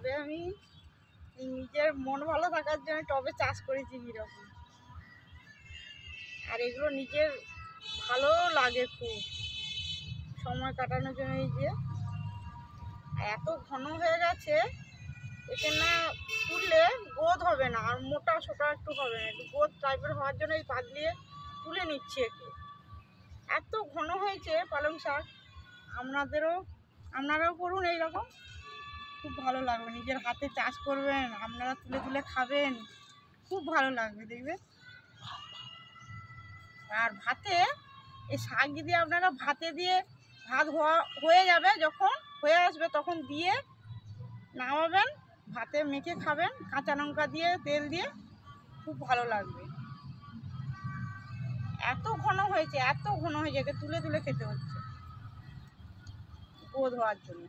টবে আমি নিজের মন ভালো থাকার জন্য টবে চাষ করেছি কীরকম। আর এগুলো নিজের ভালো লাগে খুব সময় কাটানোর জন্য। এই যে এত ঘন হয়ে গেছে, একে না তুললে গোদ হবে না, আর মোটা সোটা একটু হবে না, একটু গোদ টাইপের হওয়ার জন্য এই পাত দিয়ে তুলে নিচ্ছি একে। এত ঘন হয়েছে পালং শাক। আপনারাও করুন এইরকম, খুব ভালো লাগবে। নিজের হাতে চাষ করবেন, আপনারা তুলে তুলে খাবেন, খুব ভালো লাগবে দেখবেন। আর ভাতে এই শাক যদি আপনারা ভাতে দিয়ে ভাত হয়ে যাবে, যখন হয়ে আসবে তখন দিয়ে নামাবেন, ভাতে মেখে খাবেন কাঁচা লঙ্কা দিয়ে তেল দিয়ে, খুব ভালো লাগবে। এত ঘন হয়েছে, এত ঘন হয়েছে, একে তুলে তুলে খেতে হচ্ছে গোদ হওয়ার জন্য।